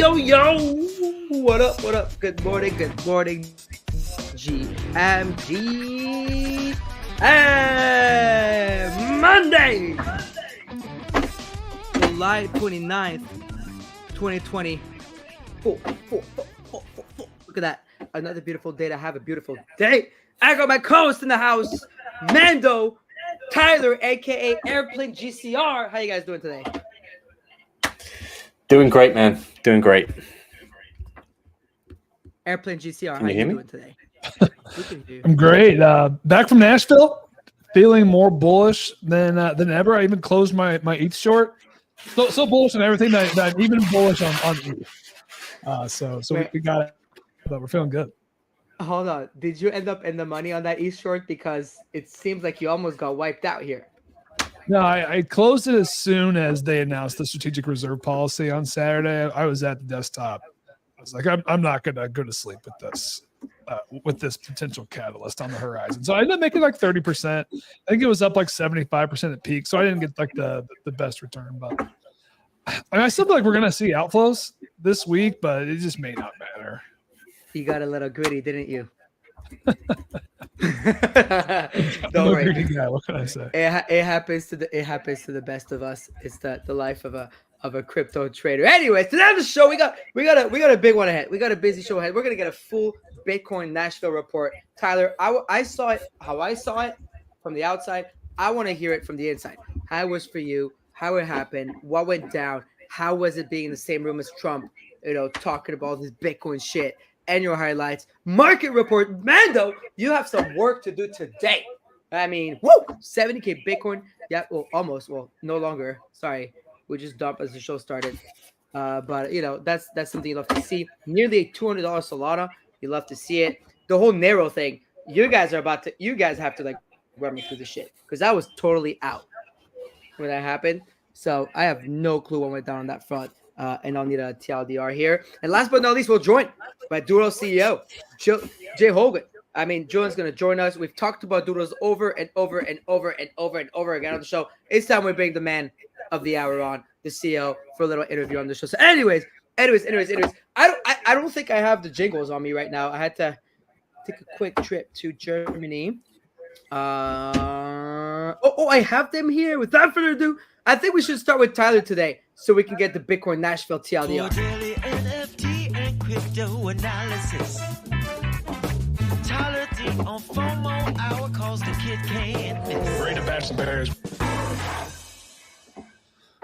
Yo. What up? Good morning, GMG. And Monday, July 29th, 2020. Look at that. Another beautiful day to have a beautiful day. I got my co-host in the house, Mando, Tyler, a.k.a. Airplane GCR. How you guys doing today? Doing great, man. Doing great. Airplane GCR, Can you hear me? doing today? I'm great. Back from Nashville, feeling more bullish than ever. I even closed my ETH short. So bullish on everything that I'm even bullish on ETH. So we got it, but we're feeling good. Hold on. Did you end up in the money on that ETH short? Because it seems like you almost got wiped out here. No, I closed it as soon as they announced the strategic reserve policy on Saturday. I was at the desktop. I was like, I'm not going to go to sleep with this potential catalyst on the horizon. So I ended up making like 30%. I think it was up like 75% at peak. So I didn't get like the best return. But I still feel like we're going to see outflows this week, but it just may not matter. You got a little gritty, didn't you? Don't worry. Guy. What can I say? It happens to the best of us. It's the life of a crypto trader. Anyways, today on the show we got a big one ahead. We got a busy show ahead. We're gonna get a full Bitcoin Nashville report. Tyler, I saw it how I saw it from the outside. I want to hear it from the inside. How it was for you, how it happened, what went down, how was it being in the same room as Trump, talking about all this Bitcoin shit. And your highlights. Market report. Mando, you have some work to do today. I mean, 70K Bitcoin. Yeah, well, almost. Well, no longer. Sorry. We just dumped as the show started. But, that's something you love to see. Nearly a $200 Solana. You love to see it. The whole narrow thing. You guys have to, like, run me through the shit. Because I was totally out when that happened. So I have no clue what went down on that front. And I'll need a TLDR here. And last but not least, we'll join by Doodles CEO, Jay Hogan. I mean, Julian's going to join us. We've talked about Doodles over and over and over and over and over again on the show. It's time we bring the man of the hour on, the CEO, for a little interview on the show. So anyways, I don't think I have the jingles on me right now. I had to take a quick trip to Germany. I have them here. Without further ado, I think we should start with Tyler today so we can get the Bitcoin Nashville TLDR. NFT and crypto analysis. Tyler D on Fomo, our cause the kid can't miss. Ready to bash some bears.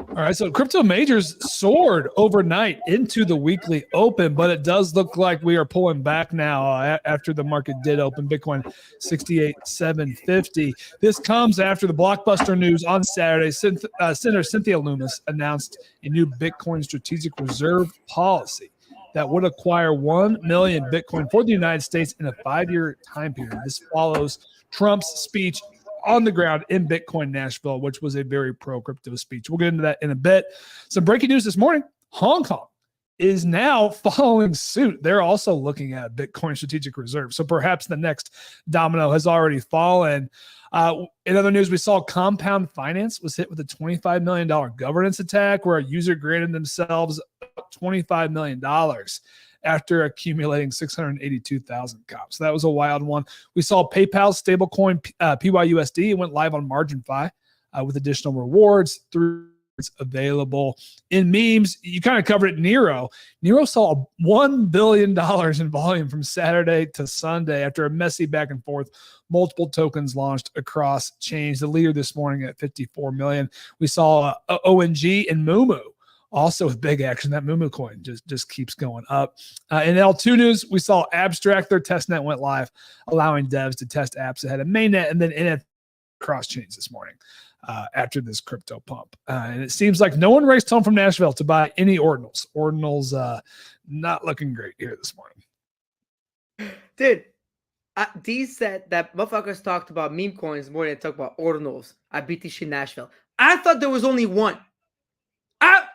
All right, so crypto majors soared overnight into the weekly open, but it does look like we are pulling back now after the market did open. Bitcoin 68,750. This comes after the blockbuster news on Saturday. Senator Cynthia Lummis announced a new Bitcoin strategic reserve policy that would acquire 1 million Bitcoin for the United States in a 5-year time period. This follows Trump's speech on the ground in Bitcoin Nashville, which was a very pro-crypto speech. We'll get into that in a bit. Some breaking news this morning. Hong Kong is now following suit. They're also looking at Bitcoin strategic reserve. So perhaps the next domino has already fallen. In other news, we saw Compound Finance was hit with a $25 million governance attack where a user granted themselves $25 million after accumulating 682,000 comps. So that was a wild one. We saw PayPal's stablecoin PYUSD. It went live on MarginFi with additional rewards through it's available. In memes, you kind of covered it. Nero saw $1 billion in volume from Saturday to Sunday after a messy back and forth. Multiple tokens launched across chains. The leader this morning at 54 million. We saw ONG and Moomoo also with big action. That Moomoo coin just keeps going up. In L2 news, we saw Abstract. Their testnet went live, allowing devs to test apps ahead of mainnet, and then NFT cross chains this morning after this crypto pump. And it seems like no one raced home from Nashville to buy any ordinals. Ordinals not looking great here this morning. Dude, D said that motherfuckers talked about meme coins more than talk about ordinals at BTC Nashville. I thought there was only one.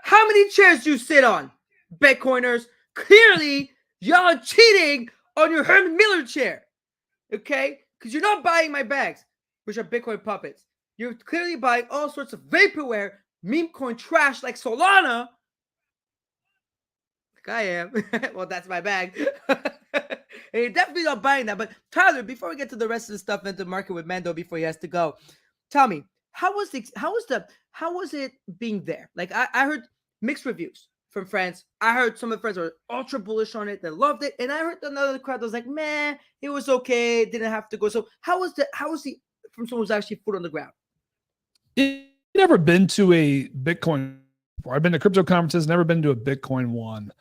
How many chairs do you sit on, Bitcoiners? Clearly, y'all are cheating on your Herman Miller chair, okay? Because you're not buying my bags, which are Bitcoin puppets. You're clearly buying all sorts of vaporware, meme coin trash like Solana. I am. Well, that's my bag. And you're definitely not buying that. But Tyler, before we get to the rest of the stuff into the market with Mando before he has to go, tell me, how was it being there? Like I heard mixed reviews from friends. I heard some of the friends were ultra bullish on it, they loved it, and I heard another crowd that was like, man, it was okay, didn't have to go. So how was the from someone who's actually foot on the ground? I've never been to a Bitcoin before. I've been to crypto conferences, never been to a Bitcoin one.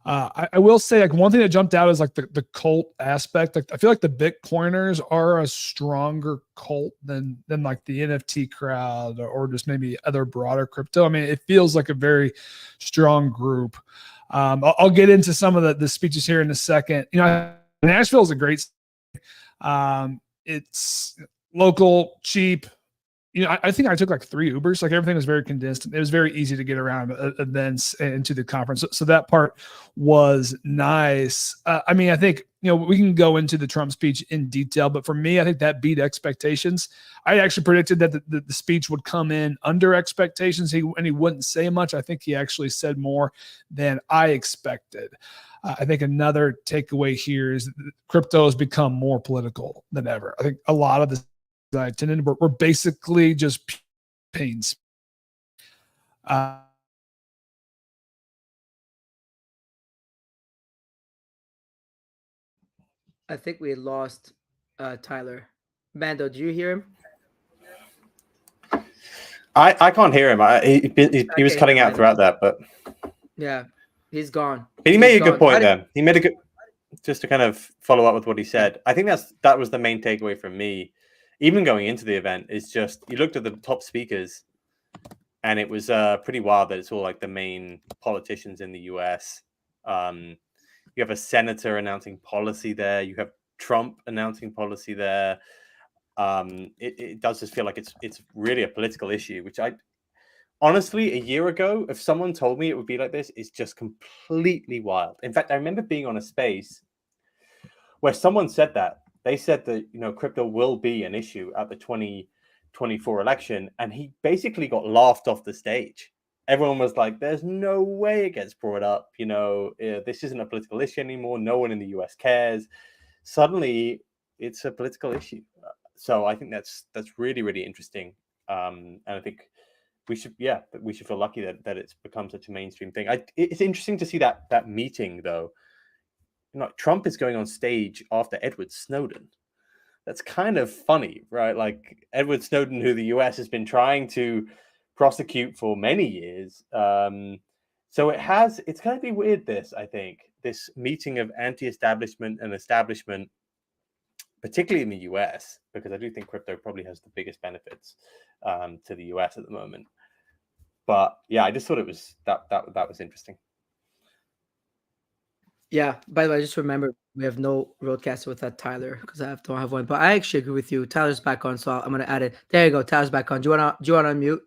I will say, like, one thing that jumped out is like the cult aspect. Like, I feel like the Bitcoiners are a stronger cult than like the NFT crowd or just maybe other broader crypto. I mean, it feels like a very strong group. I'll get into some of the speeches here in a second. You know, Nashville is a great city. It's local, cheap. You know, I think I took like 3 Ubers. Like, everything was very condensed. It was very easy to get around events and to the conference. So that part was nice. I mean, I think, you know, we can go into the Trump speech in detail, but for me, I think that beat expectations. I actually predicted that the speech would come in under expectations. He wouldn't say much. I think he actually said more than I expected. I think another takeaway here is that crypto has become more political than ever. I think a lot of the I attended were basically just pains. I think we lost Tyler. Mando, do you hear him? I can't hear him. He was cutting out throughout that, but yeah, he's gone. But he made a good point there. He made a good, just to kind of follow up with what he said. I think that was the main takeaway from me. Even going into the event, is just you looked at the top speakers, and it was pretty wild that it's all like the main politicians in the US. You have a senator announcing policy there. You have Trump announcing policy there. It does just feel like it's really a political issue, which I honestly, a year ago, if someone told me it would be like this, it's just completely wild. In fact, I remember being on a space where someone said that. They said that, you know, crypto will be an issue at the 2024 election, and he basically got laughed off the stage. Everyone was like, there's no way it gets brought up. You know, this isn't a political issue anymore. No one in the US cares. Suddenly, it's a political issue. So I think that's really, really interesting. And I think we should feel lucky that it's become such a mainstream thing. It's interesting to see that meeting, though. You know, Trump is going on stage after Edward Snowden. That's kind of funny, right? Like, Edward Snowden, who the US has been trying to prosecute for many years. So it's going to be weird, this meeting of anti-establishment and establishment, particularly in the US, because I do think crypto probably has the biggest benefits to the US at the moment. But yeah, I just thought it was that was interesting. Yeah, by the way, I just remember we have no roadcaster without Tyler because don't have one. But I actually agree with you. Tyler's back on, so I'm gonna add it. There you go. Tyler's back on. Do you wanna unmute?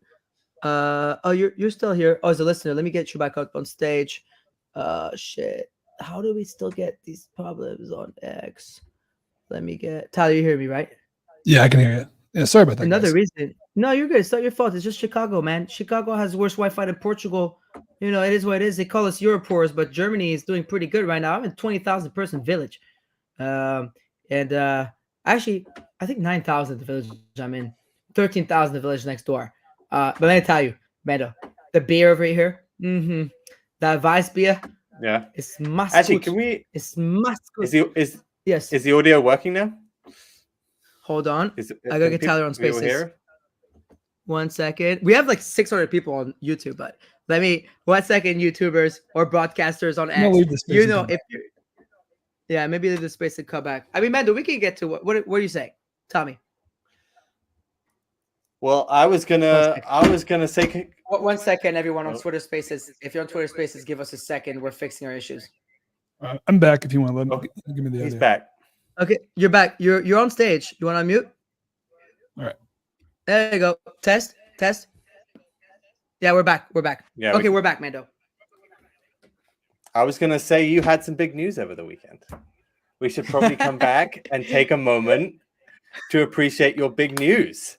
Oh, you're still here. Oh, as a listener, let me get you back up on stage. Shit. How do we still get these problems on X? Let me get Tyler. You hear me, right? Yeah, I can hear you. Yeah, sorry about that. Another reason. No, you're good. It's not your fault. It's just Chicago, man. Chicago has worse Wi-Fi than Portugal. You know, it is what it is. They call us Europoors, but Germany is doing pretty good right now. I'm in 20,000 person village. Actually, I think 9,000 the village I'm in. 13,000 the village next door. But let me tell you, Mando, the beer over here, that Weiss beer, yeah, it's must. Actually, can we? It's must. Yes. Is the audio working now? Hold on. I gotta get Tyler on Spaces. Here? 1 second. We have like 600 people on YouTube, but let me 1 second, YouTubers or broadcasters on X. You know, if you, yeah, maybe leave the space and come back. I mean, Mando, we can get to what are you saying? Tell me. Well, I was gonna say 1 second, everyone on Twitter Spaces. If you're on Twitter Spaces, give us a second. We're fixing our issues. I'm back. If you want to give me the. He's back. Okay, you're back. You're on stage. You want to unmute? All right. There you go. Test. Yeah, we're back. Yeah. Okay, we're back, Mando. I was gonna say you had some big news over the weekend. We should probably come back and take a moment to appreciate your big news.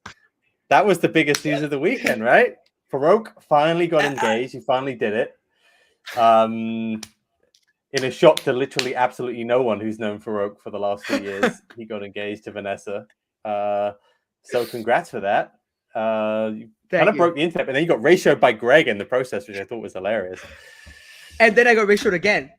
That was the biggest news of the weekend, right? Farouk finally got engaged. He finally did it. in a shock to literally absolutely no one who's known Farouk for the last 2 years, he got engaged to Vanessa. So congrats for that. You kind of broke the internet, but then you got ratioed by Greg in the process, which I thought was hilarious. And then I got ratioed again.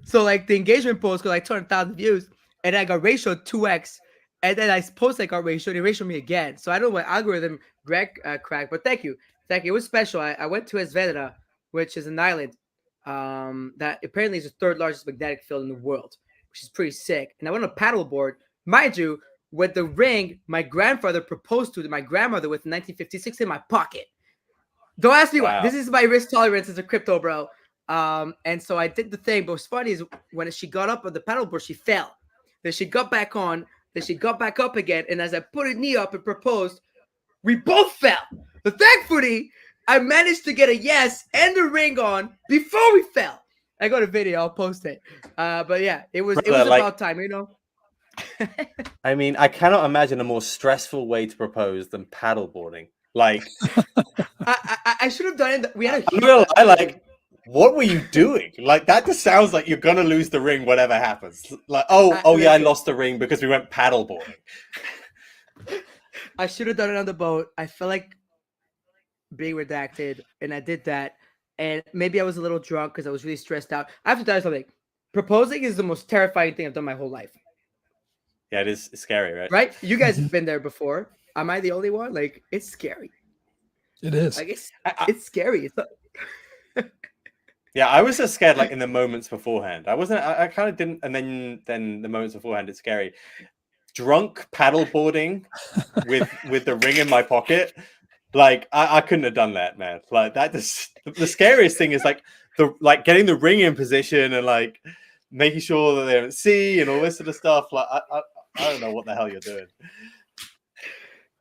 So like the engagement post got like 200,000 views, and I got ratioed 2x. And then I post I got ratioed, he ratioed me again. So I don't know what algorithm Greg cracked, but thank you. It was special. I went to Esvedra, which is an island that apparently is the third largest magnetic field in the world, which is pretty sick. And I went on a paddleboard, mind you, with the ring my grandfather proposed to my grandmother with in 1956 in my pocket. Don't ask me why. This is my risk tolerance as a crypto bro. And so I did the thing. But what's funny is when she got up on the paddleboard, she fell. Then she got back on. Then she got back up again. And as I put her knee up and proposed, we both fell. But thankfully, I managed to get a yes and the ring on before we fell. I got a video. I'll post it. But yeah, it was about time, you know. I mean, I cannot imagine a more stressful way to propose than paddleboarding. Like, I should have done it. We had what were you doing? Like, that just sounds like you're gonna lose the ring, whatever happens. Like, I lost the ring because we went paddleboarding. I should have done it on the boat. I felt like being redacted, and I did that. And maybe I was a little drunk because I was really stressed out. I have to tell you something. Proposing is the most terrifying thing I've done my whole life. Yeah, it's scary, right? Right? You guys have been there before. Am I the only one? Like, it's scary. It is. Like, it's scary. Yeah, I was just scared, like, in the moments beforehand. I kind of didn't, and then the moments beforehand, it's scary. Drunk paddleboarding with the ring in my pocket, like, I couldn't have done that, man. Like, that just, the scariest thing is, like, getting the ring in position and, like, making sure that they don't see and all this sort of stuff. Like, I don't know what the hell you're doing.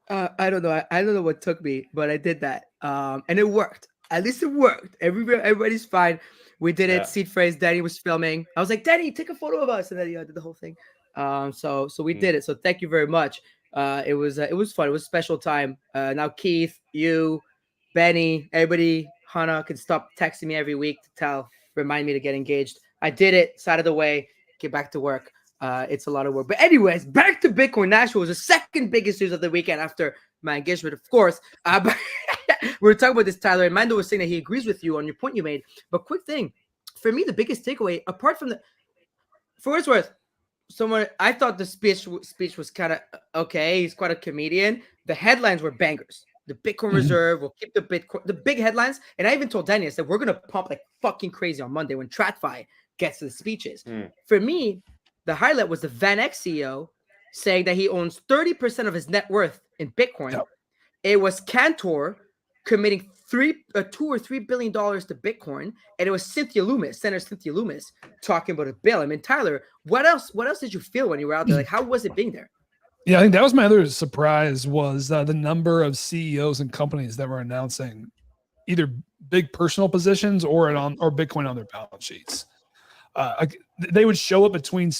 I don't know. I don't know what took me, but I did that. And it worked. At least it worked. Everybody's fine. We did it. Seed phrase. Danny was filming. I was like, Danny, take a photo of us, and then did the whole thing. So we did it. So thank you very much. It was fun. It was a special time. Now Keith, you, Benny, everybody, Hannah can stop texting me every week to remind me to get engaged. I did it. It's out of the way. Get back to work. It's a lot of work. But anyways, back to Bitcoin Nashville was the second biggest news of the weekend after my engagement, of course. But we were talking about this, Tyler, and Mando was saying that he agrees with you on your point you made. But quick thing, for me, the biggest takeaway, apart from for what it's worth, I thought the speech was kind of okay. He's quite a comedian. The headlines were bangers. The Bitcoin Reserve will keep the big headlines. And I even told Danny, I said, we're going to pump like fucking crazy on Monday when TradFi gets to the speeches. For me, the highlight was the VanEck CEO saying that he owns 30% of his net worth in Bitcoin. Yep. It was Cantor committing $2 or $3 billion to Bitcoin, and it was Senator Cynthia Loomis talking about a bill. I mean, Tyler, what else did you feel when you were out there? Like, how was it being there? Yeah, I think that was my other surprise was the number of CEOs and companies that were announcing either big personal positions or Bitcoin on their balance sheets. They would show up between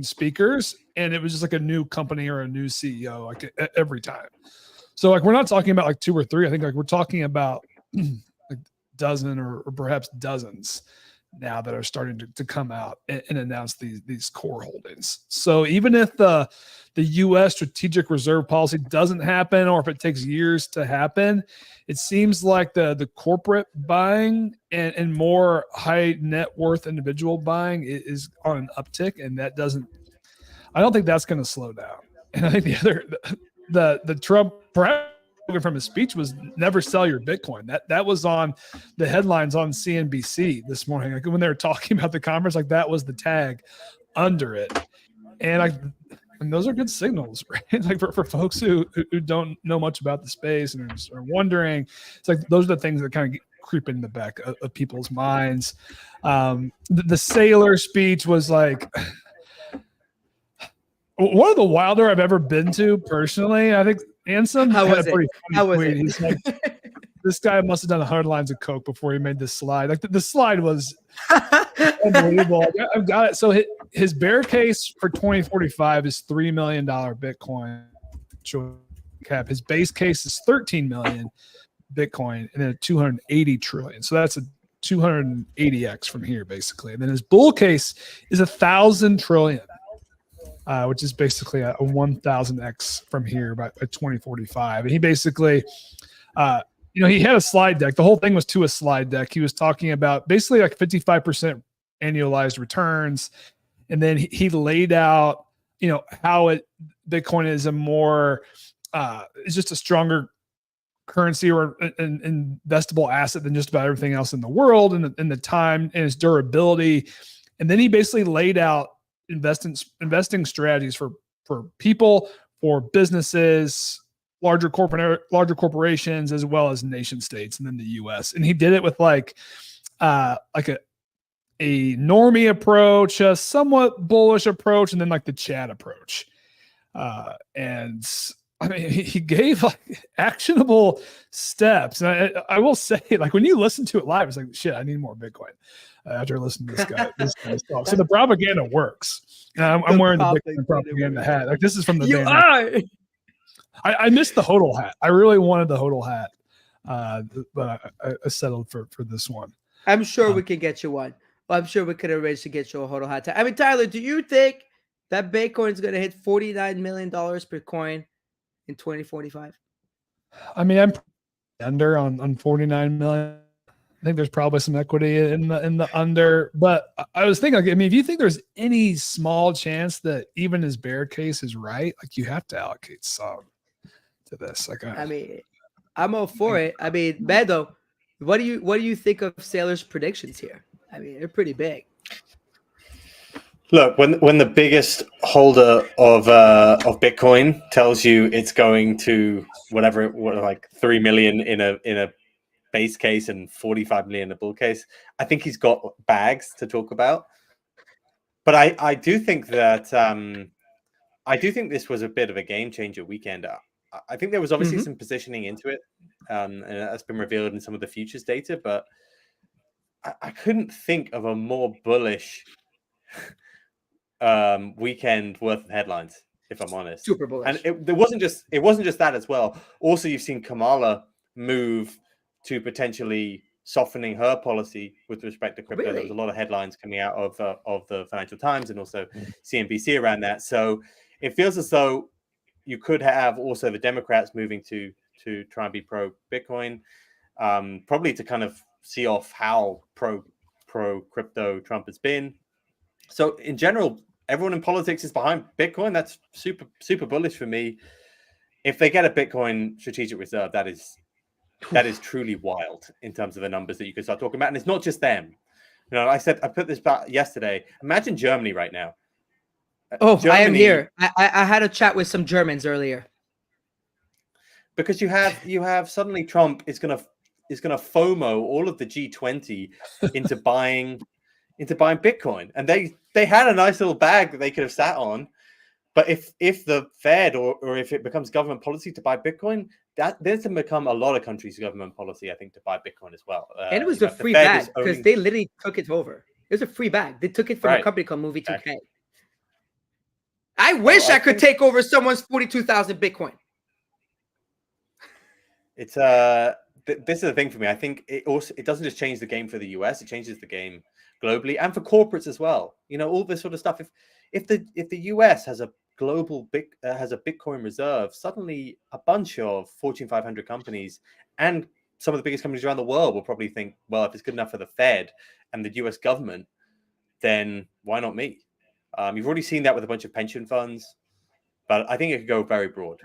speakers, and it was just like a new company or a new CEO like every time. So like we're not talking about like two or three. I think like we're talking about like dozen or perhaps dozens now that are starting to come out and announce these core holdings. So even if the U.S. strategic reserve policy doesn't happen, or if it takes years to happen, it seems like the corporate buying and more high net worth individual buying is on an uptick, and I don't think that's going to slow down. And I think the Trump from his speech was never sell your Bitcoin. That was on the headlines on CNBC this morning. Like when they were talking about the conference, like that was the tag under it. And those are good signals, right? Like for folks who don't know much about the space and are wondering, it's like those are the things that kind of creep in the back of people's minds. The sailor speech was like one of the wilder I've ever been to personally. I think Ansem had a pretty funny tweet. It? He's like, this guy must have done 100 lines of coke before he made this slide. Like the slide was unbelievable. I've got it. So his bear case for 2045 is $3 million Bitcoin cap. His base case is 13 million Bitcoin, and then 280 trillion. So that's 280x from here, basically. And then his bull case is 1,000 trillion, which is basically a 1,000x from here by 2045. And he basically, he had a slide deck. The whole thing was to a slide deck. He was talking about basically like 55% annualized returns. And then he laid out, how Bitcoin is a more, it's just a stronger currency or an investable asset than just about everything else in the world, and the time and its durability. And then he basically laid out investing strategies for people, for businesses, larger corporations, as well as nation states, and then the US. And he did it with like a normie approach, a somewhat bullish approach, and then like the chat approach. And I mean, he gave like actionable steps. And I will say, like, when you listen to it live, it's like, shit, I need more Bitcoin after listening to this guy. Talk. So the propaganda works. I'm wearing the Bitcoin propaganda hat. Like, this is from the You are. I missed the HODL hat. I really wanted the HODL hat, but I settled for this one. I'm sure we can get you one. Well, I'm sure we could arrange to get you a HODL hat. I mean, Tyler, do you think that Bitcoin is going to hit $49 million per coin in 2045? I mean, I'm under on 49 million. I think there's probably some equity in the under, but I was thinking, like, I mean, if you think there's any small chance that even his bear case is right, like, you have to allocate some to this. Like, I mean, I'm all for it. I mean, Beto, what do you think of Sailor's predictions here? I mean, they're pretty big. Look, when the biggest holder of Bitcoin tells you it's going to like 3 million in a base case and 45 million in a bull case, I think he's got bags to talk about. But I do think that this was a bit of a game changer weekend. I think there was obviously some positioning into it, and that's been revealed in some of the futures data. But I couldn't think of a more bullish weekend worth of headlines, if I'm honest. Super bullish. And it wasn't just that as well. Also, you've seen Kamala move to potentially softening her policy with respect to crypto. Really? There was a lot of headlines coming out of the Financial Times and also CNBC around that. So it feels as though you could have also the Democrats moving to try and be pro Bitcoin, probably to kind of see off how pro crypto Trump has been. So in general, everyone in politics is behind Bitcoin. That's super bullish for me. If they get a Bitcoin strategic reserve, that is truly wild in terms of the numbers that you could start talking about. And it's not just them. I put this back yesterday. Imagine Germany right now. Germany, I am here. I had a chat with some Germans earlier. Because you have suddenly Trump is gonna FOMO all of the G20 into buying Bitcoin, and they had a nice little bag that they could have sat on. But if the Fed or if it becomes government policy to buy Bitcoin, there's going to become a lot of countries' government policy, I think, to buy Bitcoin as well. And it was a free bag because they literally took it over. It was a free bag. They took it from a company called Movie 2K. Exactly. I wish I could take over someone's 42,000 Bitcoin. It's this is the thing for me. I think it doesn't just change the game for the US; it changes the game globally and for corporates as well. All this sort of stuff. If the US has a global has a Bitcoin reserve, suddenly a bunch of Fortune 500 companies and some of the biggest companies around the world will probably think, well, if it's good enough for the Fed and the US government, then why not me? You've already seen that with a bunch of pension funds, but I think it could go very broad.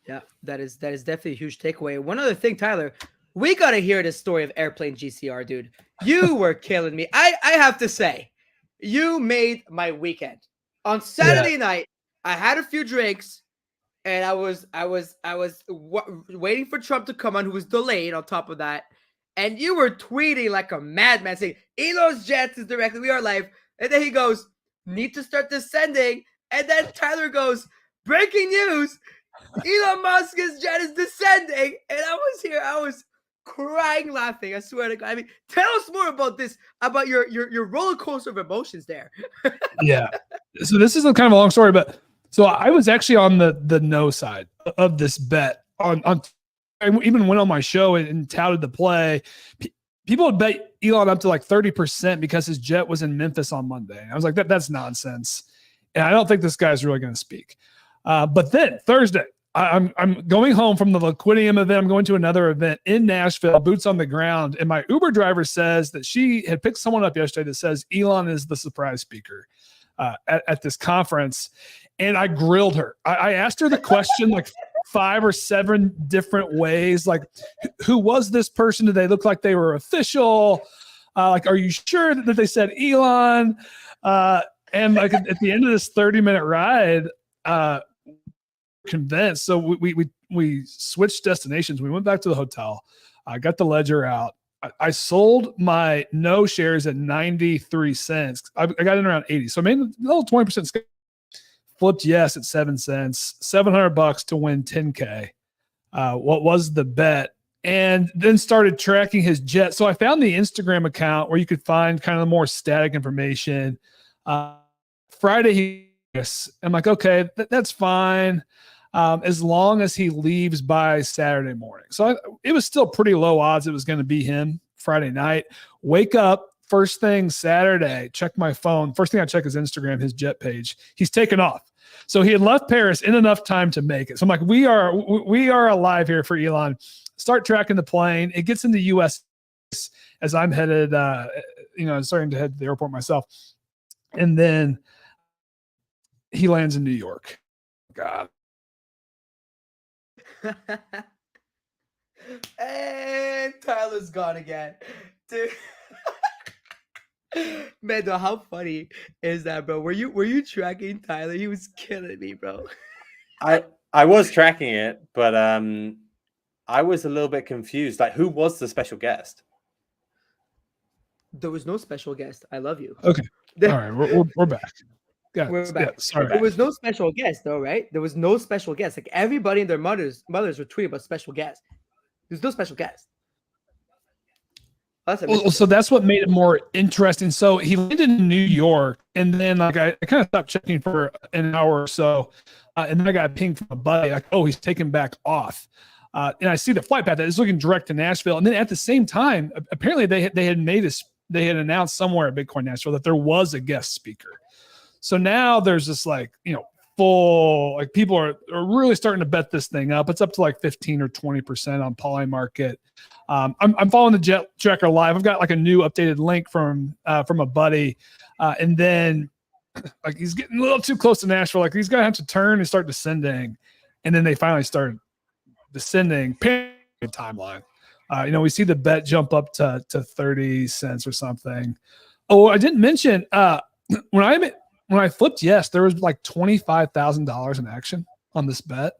Yeah, that is definitely a huge takeaway. One other thing, Tyler, we got to hear this story of Airplane GCR, dude. You were killing me. I have to say, you made my weekend. On Saturday night, I had a few drinks, and I was waiting for Trump to come on, who was delayed on top of that. And you were tweeting like a madman, saying, Elon's jets is directly, we are live. And then he goes, need to start descending. And then Tyler goes, breaking news, Elon Musk's jet is descending. And I was here, I was crying laughing. I swear to God. I mean, tell us more about this, about your roller coaster of emotions there. Yeah. So this is a kind of a long story, but so I was actually on the no side of this bet. I even went on my show and touted the play. people would bet Elon up to like 30% because his jet was in Memphis on Monday. I was like, that's nonsense. And I don't think this guy's really going to speak. But then Thursday, I'm going home from the Liquidium event. I'm going to another event in Nashville, boots on the ground. And my Uber driver says that she had picked someone up yesterday that says Elon is the surprise speaker at this conference. And I grilled her. I asked her the question like 5 or 7 different ways. Like, who was this person? Did they look like they were official? Like, are you sure that they said Elon? And like at the end of this 30-minute ride, convinced. So we switched destinations. We went back to the hotel. I got the ledger out. I sold my no shares at 93 cents. I got in around 80. So I made a little 20%. Flipped yes at 7 cents, $700 to win 10K. What was the bet? And then started tracking his jet. So I found the Instagram account where you could find kind of the more static information. Friday, I'm like, okay, that's fine. As long as he leaves by Saturday morning. So it was still pretty low odds it was going to be him Friday night. Wake up first thing Saturday, check my phone. First thing I check is Instagram, his jet page. He's taken off. So he had left Paris in enough time to make it. So I'm like, we are alive here for Elon. Start tracking the plane. It gets in the U.S. as I'm headed, starting to head to the airport myself. And then he lands in New York. God. And Tyler's gone again, dude. Man, though, how funny is that, bro? Were you tracking Tyler? He was killing me, bro. I was tracking it, but I was a little bit confused. Like, who was the special guest? There was no special guest. I love you. Okay. All right, we're back. Yeah, we're back. Yeah, sorry. There was no special guest, though, right? There was no special guest. Like, everybody and their mothers were tweeting about special guests. There's no special guest. So that's what made it more interesting. So he landed in New York, and then like I kind of stopped checking for an hour or so, and then I got a ping from a buddy like, oh, he's taken back off, and I see the flight path that is looking direct to Nashville. And then at the same time, apparently they had announced somewhere at Bitcoin Nashville that there was a guest speaker. So now there's this like full like people are really starting to bet this thing up. It's up to like 15 or 20% on Polymarket. I'm following the jet tracker live. I've got like a new updated link from a buddy, and then like he's getting a little too close to Nashville. Like he's gonna have to turn and start descending, and then they finally started descending. Timeline. We see the bet jump up to 30 cents or something. Oh, I didn't mention when I flipped yes, there was like $25,000 in action on this bet.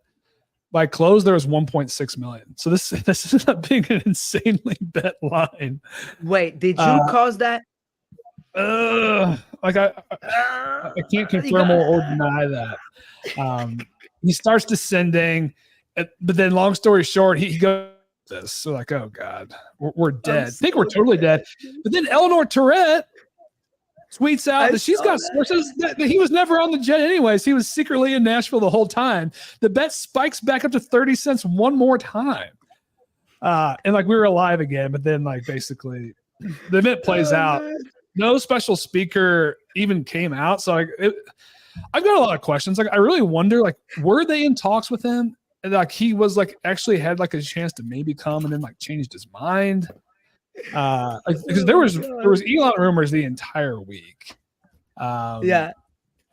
By close, there was 1.6 million. So this is not being an insanely bet line. Wait, did you cause that? Like I can't confirm or deny that. He starts descending, but then long story short, he goes this. So like, oh God, we're dead. I think we're totally dead. But then Eleanor Tourette tweets out that she's got sources that he was never on the jet anyways. He was secretly in Nashville the whole time. The bet spikes back up to 30 cents one more time. And like we were alive again, but then like basically the event plays out. No special speaker even came out. So I've got a lot of questions. Like I really wonder, like, were they in talks with him? And like he was like actually had like a chance to maybe come and then like changed his mind. Because there was Elon rumors the entire week. Yeah.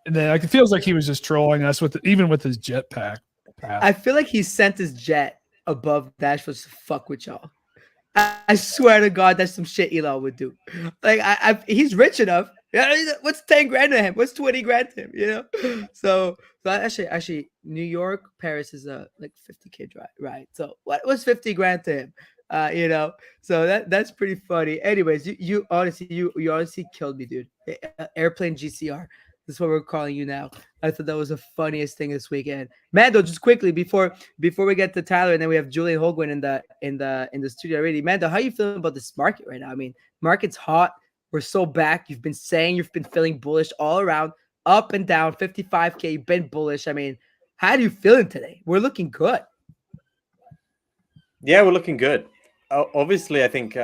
And then like it feels like he was just trolling us even with his jetpack. I feel like he sent his jet above Nashville to fuck with y'all. I swear to God, that's some shit Elon would do. Like he's rich enough. Yeah, what's 10 grand to him? What's 20 grand to him? So actually, New York, Paris is a like 50K drive, right? So what was 50 grand to him? So that's pretty funny. Anyways, you honestly killed me, dude. Airplane GCR. This is what we're calling you now. I thought that was the funniest thing this weekend. Mando, just quickly before we get to Tyler, and then we have Julian Holguin in the studio already. Mando, how are you feeling about this market right now? I mean, market's hot. We're so back. You've been saying you've been feeling bullish all around, up and down, 55K. You've been bullish. I mean, how are you feeling today? We're looking good. Yeah, we're looking good. Obviously, I think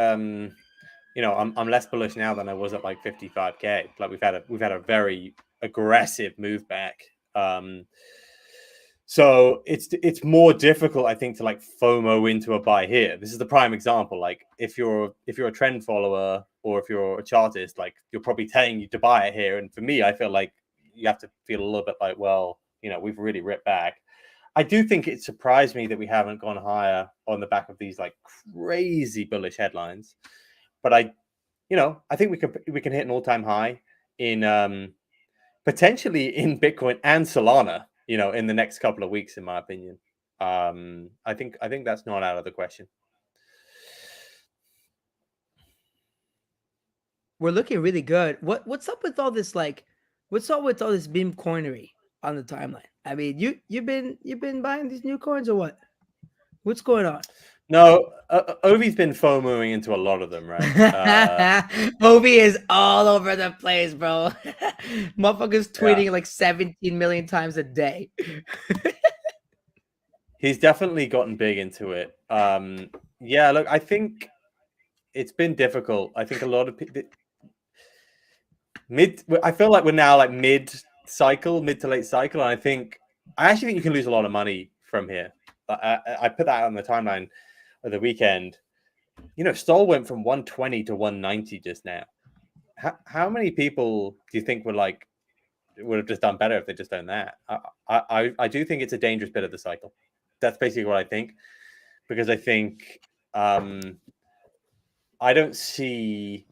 you know, I'm less bullish now than I was at like 55K. Like we've had a very aggressive move back. So it's more difficult, I think, to like FOMO into a buy here. This is the prime example. Like if you're a trend follower or if you're a chartist, like you're probably telling you to buy it here. And for me, I feel like you have to feel a little bit like, well, you know, we've really ripped back. I do think it surprised me that we haven't gone higher on the back of these like crazy bullish headlines. But I think we can hit an all-time high in potentially in Bitcoin and Solana, you know, in the next couple of weeks, in my opinion. I think that's not out of the question. We're looking really good. What's up with all this what's up with all this meme coinery on the timeline? I mean, you've been buying these new coins or what? What's going on? No, Ovi's been FOMOing into a lot of them, right? Ovi is all over the place, bro. Motherfucker's tweeting like 17 million times a day. He's definitely gotten big into it. Yeah, look, I think it's been difficult. I think a lot of people I feel like we're now like mid to late cycle, and I actually think you can lose a lot of money from here. I put that on the timeline of the weekend. You know, Sol went from 120 to 190 just now. How many people do you think would have just done better if they just done that? I do think it's a dangerous bit of the cycle. That's basically what I think, because I think I don't see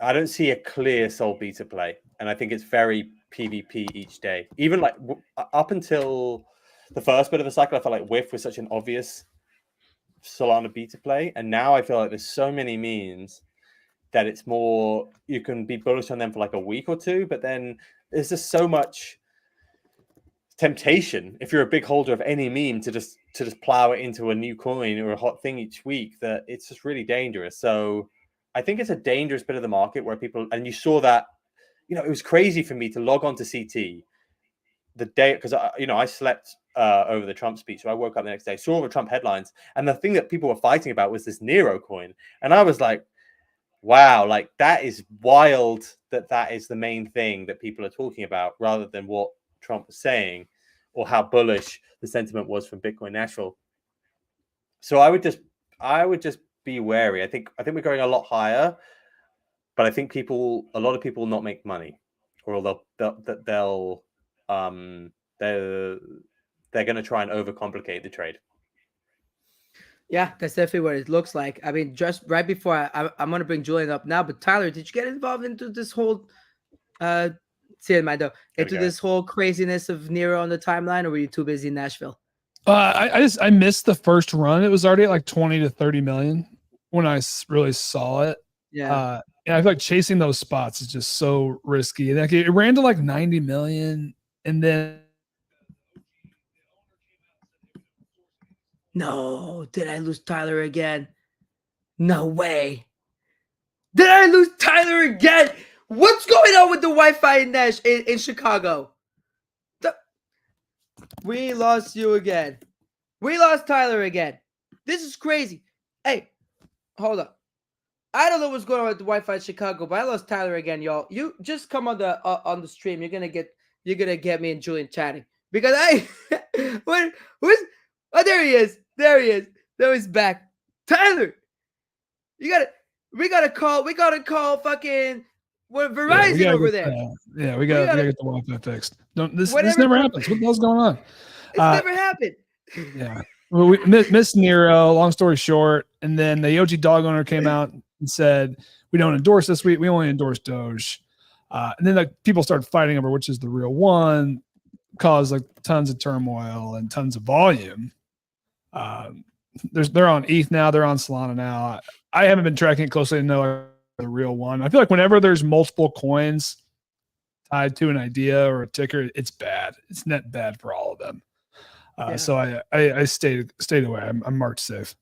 a clear Sol beta play, and I think it's very PvP each day. Even like up until the first bit of the cycle, I felt like Whiff was such an obvious Solana beta play, and now I feel like there's so many memes that it's more you can be bullish on them for like a week or two, but then there's just so much temptation if you're a big holder of any meme to just plow it into a new coin or a hot thing each week, that it's just really dangerous. So I think it's a dangerous bit of the market where people, and you saw that, you know, it was crazy for me to log on to CT the day, because I slept over the Trump speech, so I woke up the next day, saw all the Trump headlines, and the thing that people were fighting about was this Nero coin, and I was like, wow, like that is wild that is the main thing that people are talking about, rather than what Trump was saying or how bullish the sentiment was from Bitcoin Nashville. So I would just be wary. I think we're going a lot higher, but I think a lot of people will not make money, or they're going to try and overcomplicate the trade. Yeah, that's definitely what it looks like. I mean, just right before I'm going to bring Julian up now, but Tyler, did you get involved into this whole this whole craziness of Nero on the timeline, or were you too busy in Nashville? I missed the first run. It was already at like 20 to 30 million when I really saw it. Yeah. And I feel like chasing those spots is just so risky. And like it ran to like 90 million, and then no, did I lose Tyler again? No way. Did I lose Tyler again? What's going on with the Wi-Fi in Chicago? We lost you again. We lost Tyler again. This is crazy. Hey, hold up. I don't know what's going on with the Wi-Fi in Chicago, but I lost Tyler again, y'all. You just come on the stream. You're gonna get me and Julian chatting, because there he is. There he is. There he's back. Tyler, we gotta call fucking Verizon over there. We gotta get the Wi-Fi fixed. This never happens. What the hell's going on? It's never happened. Yeah. Well, we missed Nero, long story short, and then the OG dog owner came out and said, we don't endorse this. We only endorse Doge. And then like people started fighting over which is the real one, caused like tons of turmoil and tons of volume. They're on ETH now, they're on Solana now. I haven't been tracking it closely to know the real one. I feel like whenever there's multiple coins tied to an idea or a ticker, it's bad. It's net bad for all of them. So I stayed away. I'm marked safe.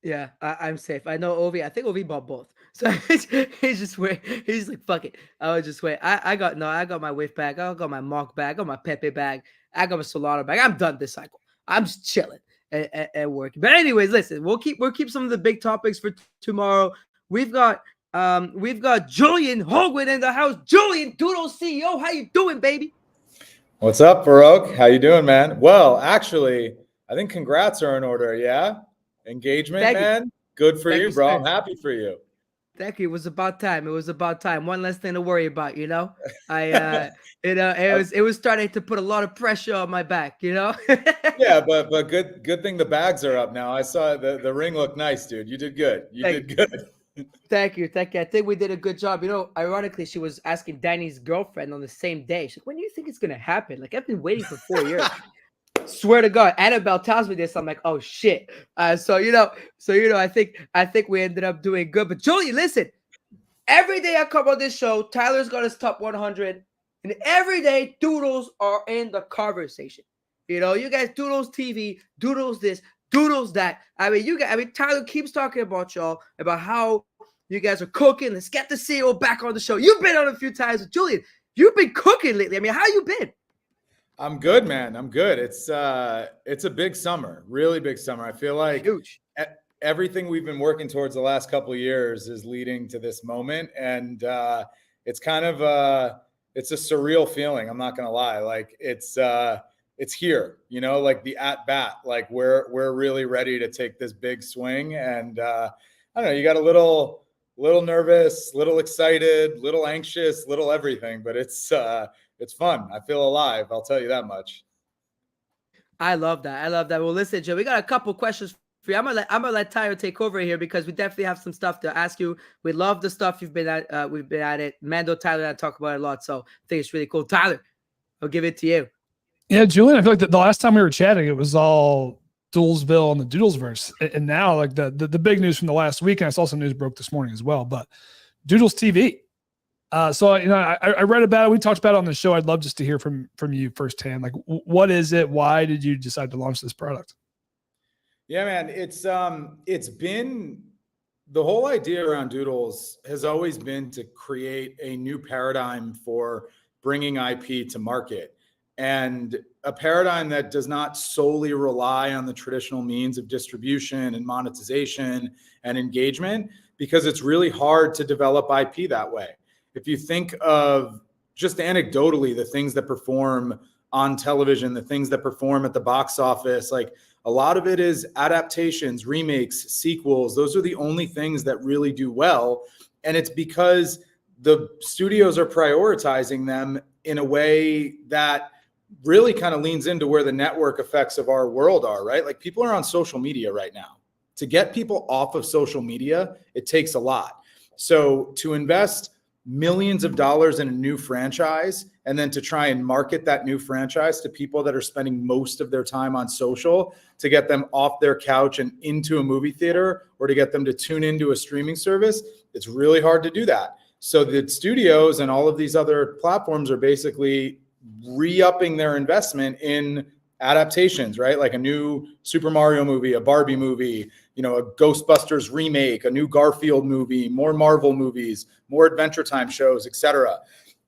Yeah, I'm safe. I know Ovi. I think Ovi bought both. So he's just wait. He's like, fuck it. I would just wait. I got my Whiff bag. I got my Mark bag. I got my Pepe bag. I got my Solana bag. I'm done this cycle. I'm just chilling and working. But anyways, listen, we'll keep some of the big topics for tomorrow. we've got Julian Hogwood in the house. Julian, Doodles CEO, how you doing, baby? What's up, Baroque? How you doing, man? Well, actually, I think congrats are in order. Yeah, engagement, Thank you. man. Good for Thank you, you, bro. sir. I'm happy for you. Thank you. It was about time. It was about time. One less thing to worry about, you know. It was starting to put a lot of pressure on my back, you know. Yeah, but good thing the bags are up now. I saw the ring looked nice, dude. You did good. You did good. Thank you. I think we did a good job. You know, ironically, she was asking Danny's girlfriend on the same day. She's like, "When do you think it's gonna happen?" Like, I've been waiting for 4 years. Swear to God, Annabelle tells me this. I'm like, "Oh shit!" So I think we ended up doing good. But Julie, listen. Every day I come on this show, Tyler's got his top 100, and every day Doodles are in the conversation. You know, you guys, Doodles TV, Doodles this, Doodles that. I mean, Tyler keeps talking about y'all, about how you guys are cooking. Let's get the CEO back on the show. You've been on a few times with Julian. You've been cooking lately. I mean, how you been? I'm good, man. I'm good. It's a big summer, really big summer. I feel like Huge. Everything we've been working towards the last couple of years is leading to this moment, and it's kind of it's a surreal feeling. I'm not gonna lie, like it's here, you know, like the at bat, like we're really ready to take this big swing, and I don't know, you got a little nervous, little excited, little anxious, little everything, but it's fun. I feel alive. I'll tell you that much. I love that. Well, listen, Joe, we got a couple questions for you. I'm gonna let Tyler take over here because we definitely have some stuff to ask you. We love the stuff you've been at. We've been at it. Mando, Tyler, and I talk about it a lot, so I think it's really cool. Tyler, I'll give it to you. Yeah, Julian, I feel like the last time we were chatting, it was all Doodlesville and the Doodlesverse, and now like the big news from the last week, and I saw some news broke this morning as well. But Doodles TV. So you know, I read about it. We talked about it on the show. I'd love just to hear from you firsthand. Like, what is it? Why did you decide to launch this product? Yeah, man, it's been the whole idea around Doodles has always been to create a new paradigm for bringing IP to market, and a paradigm that does not solely rely on the traditional means of distribution and monetization and engagement, because it's really hard to develop IP that way. If you think of just anecdotally the things that perform on television, the things that perform at the box office, like a lot of it is adaptations, remakes, sequels. Those are the only things that really do well. And it's because the studios are prioritizing them in a way that really kind of leans into where the network effects of our world are, right? Like people are on social media right now. To get people off of social media, it takes a lot. So to invest millions of dollars in a new franchise and then to try and market that new franchise to people that are spending most of their time on social, to get them off their couch and into a movie theater, or to get them to tune into a streaming service, it's really hard to do that. So the studios and all of these other platforms are basically re-upping their investment in adaptations, right? Like a new Super Mario movie, a Barbie movie, you know, a Ghostbusters remake, a new Garfield movie, more Marvel movies, more Adventure Time shows, etc.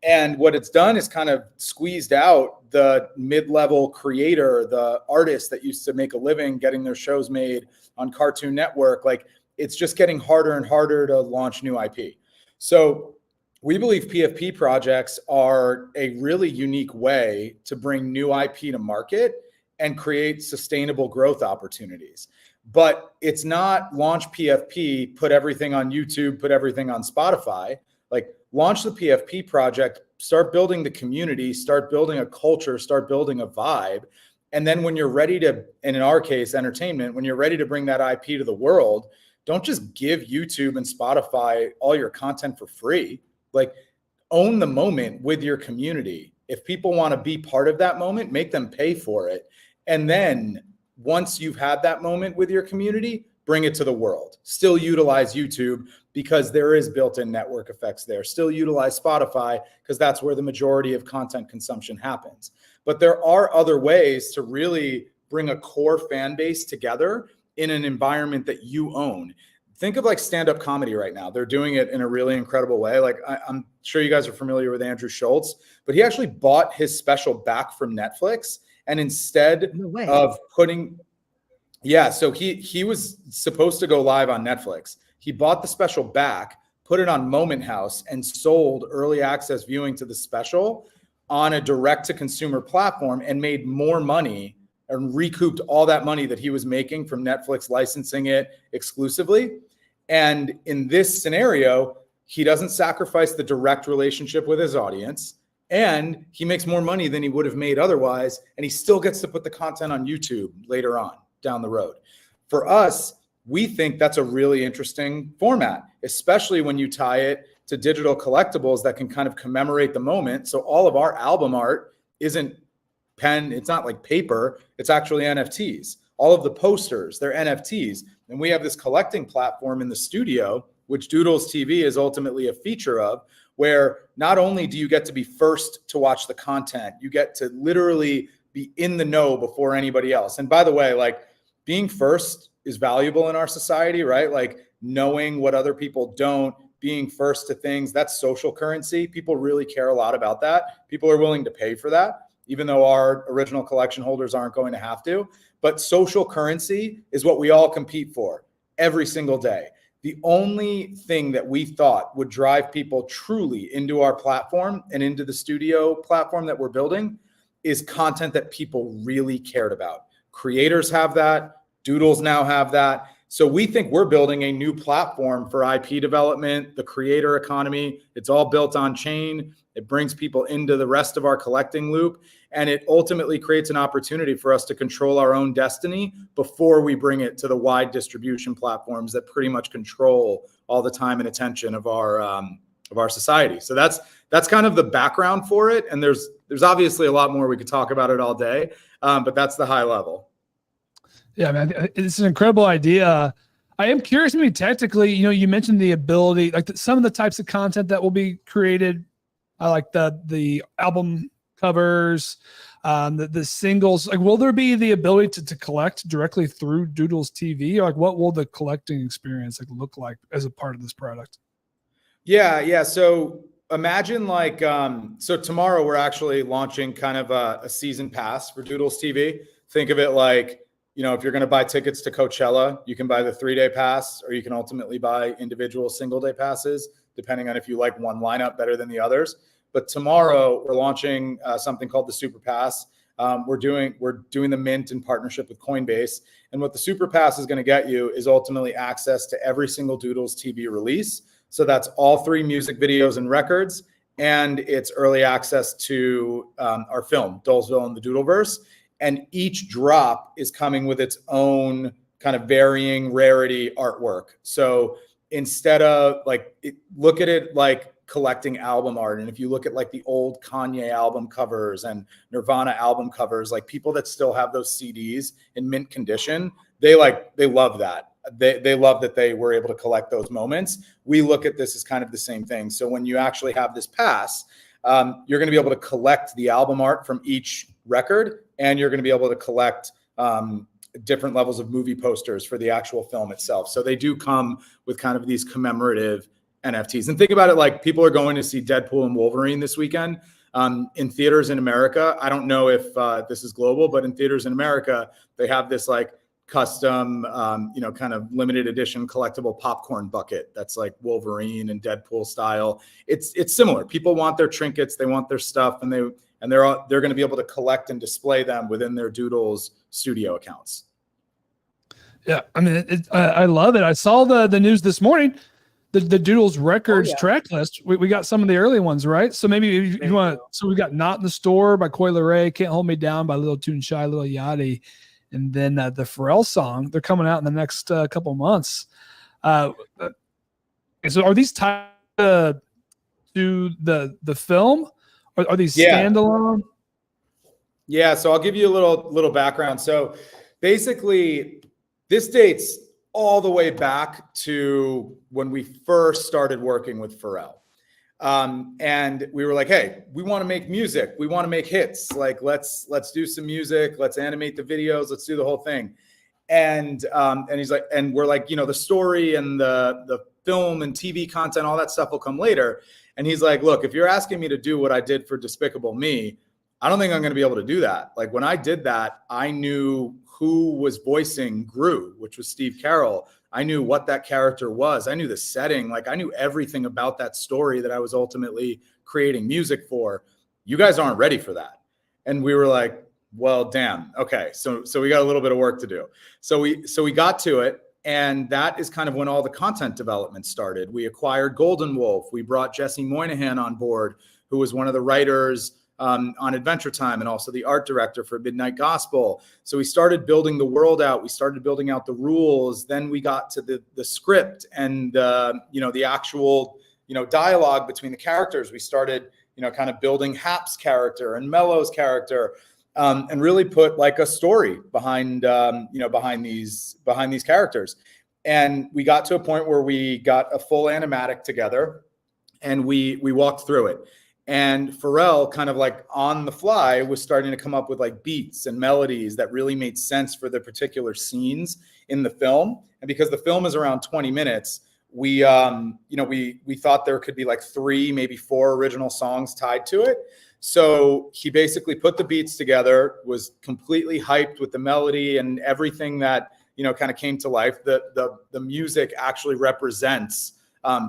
And what it's done is kind of squeezed out the mid-level creator, the artist that used to make a living getting their shows made on Cartoon Network. Like it's just getting harder and harder to launch new IP. So we believe PFP projects are a really unique way to bring new IP to market and create sustainable growth opportunities. But it's not launch PFP, put everything on YouTube, put everything on Spotify. Like launch the PFP project, start building the community, start building a culture, start building a vibe. And then when you're ready to, and in our case, entertainment, when you're ready to bring that IP to the world, don't just give YouTube and Spotify all your content for free. Like own the moment with your community. If people want to be part of that moment, make them pay for it. And then once you've had that moment with your community, bring it to the world. Still utilize YouTube because there is built-in network effects there. Still utilize Spotify because that's where the majority of content consumption happens. But there are other ways to really bring a core fan base together in an environment that you own. Think of like stand-up comedy right now. They're doing it in a really incredible way. Like I'm sure you guys are familiar with Andrew Schultz, but he actually bought his special back from Netflix. And instead of putting, so he was supposed to go live on Netflix. He bought the special back, put it on Moment House, and sold early access viewing to the special on a direct-to-consumer platform and made more money and recouped all that money that he was making from Netflix licensing it exclusively. And in this scenario, he doesn't sacrifice the direct relationship with his audience, and he makes more money than he would have made otherwise, and he still gets to put the content on YouTube later on down the road. For us, we think that's a really interesting format, especially when you tie it to digital collectibles that can kind of commemorate the moment. So all of our album art isn't pen, it's not like paper, it's actually NFTs. All of the posters, they're NFTs. And we have this collecting platform in the studio, which Doodles TV is ultimately a feature of, where not only do you get to be first to watch the content, you get to literally be in the know before anybody else. And by the way, like, being first is valuable in our society, right? Like, knowing what other people don't, being first to things, that's social currency. People really care a lot about that. People are willing to pay for that, even though our original collection holders aren't going to have to. But social currency is what we all compete for every single day. The only thing that we thought would drive people truly into our platform and into the studio platform that we're building is content that people really cared about. Creators have that. Doodles now have that. So we think we're building a new platform for IP development, the creator economy. It's all built on chain. It brings people into the rest of our collecting loop. And it ultimately creates an opportunity for us to control our own destiny before we bring it to the wide distribution platforms that pretty much control all the time and attention of our society. So that's kind of the background for it. And there's obviously a lot more. We could talk about it all day, but that's the high level. Yeah, man, it's an incredible idea. I am curious, maybe technically, you mentioned the ability, like some of the types of content that will be created. I like the album covers, the singles. Like, will there be the ability to collect directly through Doodles TV? Or like, what will the collecting experience look like as a part of this product? Yeah. So imagine so tomorrow we're actually launching kind of a season pass for Doodles TV. Think of it like, if you're going to buy tickets to Coachella, you can buy the 3-day pass, or you can ultimately buy individual single-day passes, depending on if you like one lineup better than the others. But tomorrow we're launching something called the Super Pass. We're doing the mint in partnership with Coinbase. And what the Super Pass is going to get you is ultimately access to every single Doodles TV release. So that's all 3 music videos and records, and it's early access to our film, Dolesville and the Doodleverse. And each drop is coming with its own kind of varying rarity artwork. So instead of look at it like collecting album art. And if you look at like the old Kanye album covers and Nirvana album covers, like people that still have those CDs in mint condition, they love that. They love that they were able to collect those moments. We look at this as kind of the same thing. So when you actually have this pass, you're going to be able to collect the album art from each record, and you're going to be able to collect different levels of movie posters for the actual film itself. So they do come with kind of these commemorative NFTs. And think about it like people are going to see Deadpool and Wolverine this weekend in theaters in America. I don't know if this is global, but in theaters in America, they have this like custom, kind of limited edition collectible popcorn bucket that's like Wolverine and Deadpool style. It's similar. People want their trinkets, they want their stuff, and they're going to be able to collect and display them within their Doodles studio accounts. Yeah, I mean, I love it. I saw the news this morning. The Doodles Records track list. We got some of the early ones, right? So maybe if you want. So we got "Not in the Store" by Coi Leray, "Can't Hold Me Down" by Lil Toon Shy, Lil Yachty, and then the Pharrell song. They're coming out in the next couple months. So are these tied to the film? Are these standalone? Yeah. So I'll give you a little background. So basically, this dates all the way back to when we first started working with Pharrell. And we were like, hey, we want to make music. We want to make hits. Like, let's do some music. Let's animate the videos. Let's do the whole thing. And he's like, and we're like, the story and the film and TV content, all that stuff will come later. And he's like, look, if you're asking me to do what I did for Despicable Me, I don't think I'm going to be able to do that. Like when I did that, I knew who was voicing Gru, which was Steve Carroll. I knew what that character was. I knew the setting. Like I knew everything about that story that I was ultimately creating music for. You guys aren't ready for that. And we were like, well, damn. Okay. So we got a little bit of work to do. So we got to it. And that is kind of when all the content development started. We acquired Golden Wolf. We brought Jesse Moynihan on board, who was one of the writers on Adventure Time and also the art director for Midnight Gospel. So we started building the world out. We started building out the rules. Then we got to the script and the actual dialogue between the characters. We started kind of building Hap's character and Mello's character, and really put like a story behind these characters. And we got to a point where we got a full animatic together, and we walked through it. And Pharrell kind of like on the fly was starting to come up with like beats and melodies that really made sense for the particular scenes in the film. And because the film is around 20 minutes, we thought there could be like 3, maybe 4 original songs tied to it. So he basically put the beats together, was completely hyped with the melody and everything that, kind of came to life. The music actually represents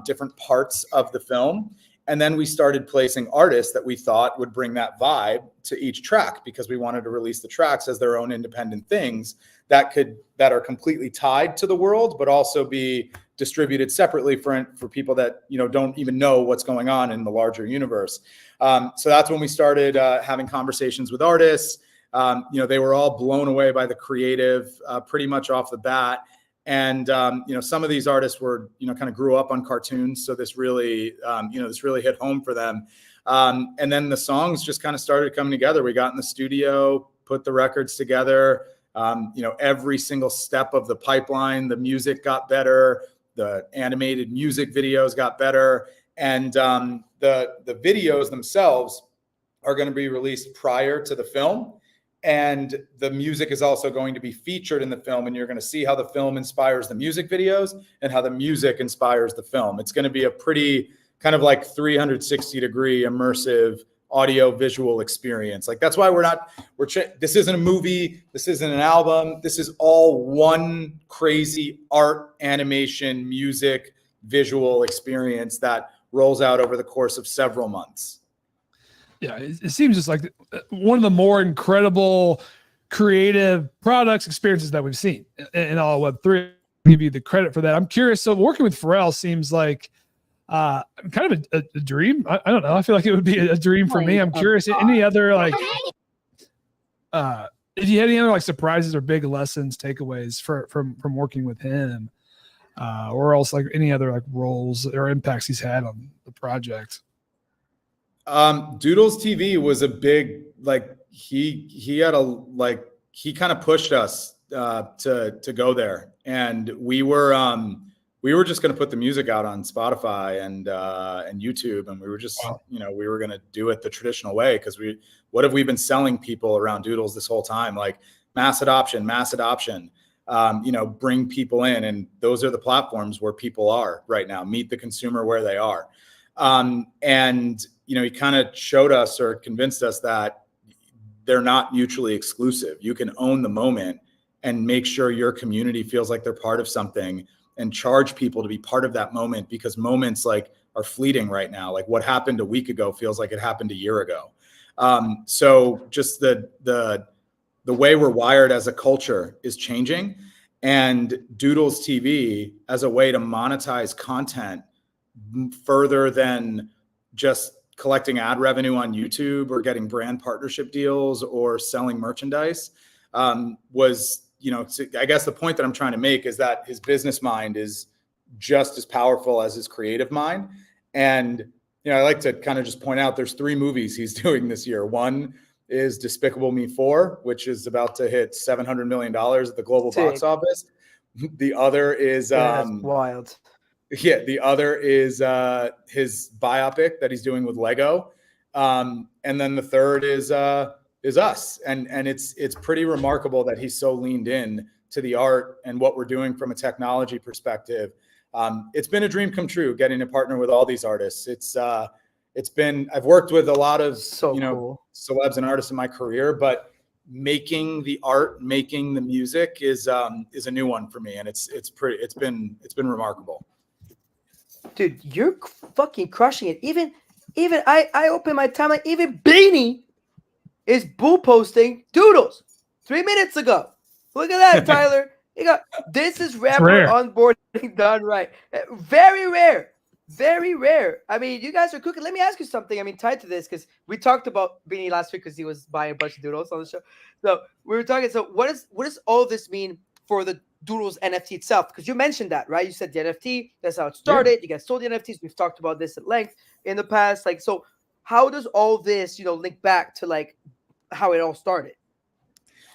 different parts of the film. And then we started placing artists that we thought would bring that vibe to each track, because we wanted to release the tracks as their own independent things that are completely tied to the world, but also be distributed separately for people that don't even know what's going on in the larger universe. So that's when we started having conversations with artists. They were all blown away by the creative pretty much off the bat. And some of these artists were kind of grew up on cartoons, so this really hit home for them. And then the songs just kind of started coming together. We got in the studio, put the records together. Every single step of the pipeline, the music got better, the animated music videos got better, and the videos themselves are going to be released prior to the film. And the music is also going to be featured in the film, and you're going to see how the film inspires the music videos and how the music inspires the film. It's going to be a pretty kind of like 360-degree immersive audio visual experience. Like that's why this isn't a movie, this isn't an album, this is all one crazy art, animation, music, visual experience that rolls out over the course of several months. Yeah, it seems just like one of the more incredible creative products, experiences that we've seen in all Web3. Give you the credit for that. I'm curious. So working with Pharrell seems like kind of a dream. I don't know. I feel like it would be a dream for me. I'm curious. Any other if you had any other like surprises or big lessons, takeaways from working with him, or else like any other like roles or impacts he's had on the project. Doodles TV was a big, he kind of pushed us to go there, and we were just going to put the music out on Spotify and YouTube, and we were just we were going to do it the traditional way, because what have we been selling people around Doodles this whole time? Like mass adoption, bring people in, and those are the platforms where people are right now. Meet the consumer where they are. And he kind of showed us or convinced us that they're not mutually exclusive. You can own the moment and make sure your community feels like they're part of something, and charge people to be part of that moment, because moments are fleeting right now. Like what happened a week ago feels like it happened a year ago. So just the way we're wired as a culture is changing, and Doodles TV as a way to monetize content further than just collecting ad revenue on YouTube or getting brand partnership deals or selling merchandise was, I guess the point that I'm trying to make is that his business mind is just as powerful as his creative mind. And, I like to kind of just point out there's 3 movies he's doing this year. One is Despicable Me 4, which is about to hit $700 million at the global box office. The other is that's wild. Yeah, the other is his biopic that he's doing with Lego, and then the third is us, and it's pretty remarkable that he's so leaned in to the art and what we're doing from a technology perspective. It's been a dream come true getting to partner with all these artists. I've worked with a lot of cool celebs and artists in my career, but making the art, making the music is a new one for me, and it's been remarkable. Dude, you're fucking crushing it. Even I open my timeline. Even Beanie is bull posting Doodles 3 minutes ago. Look at that, Tyler. This is rapper rare. onboarding done right. Very rare. Very rare. I mean, you guys are cooking. Let me ask you something. I mean, tied to this, because we talked about Beanie last week because he was buying a bunch of Doodles on the show. So we were talking. So what does all this mean for the Doodles NFT itself? Because you mentioned that, right? You said the NFT, that's how it started. Yeah. You guys sold the NFTs. We've talked about this at length in the past. Like, so how does all this, link back to like how it all started?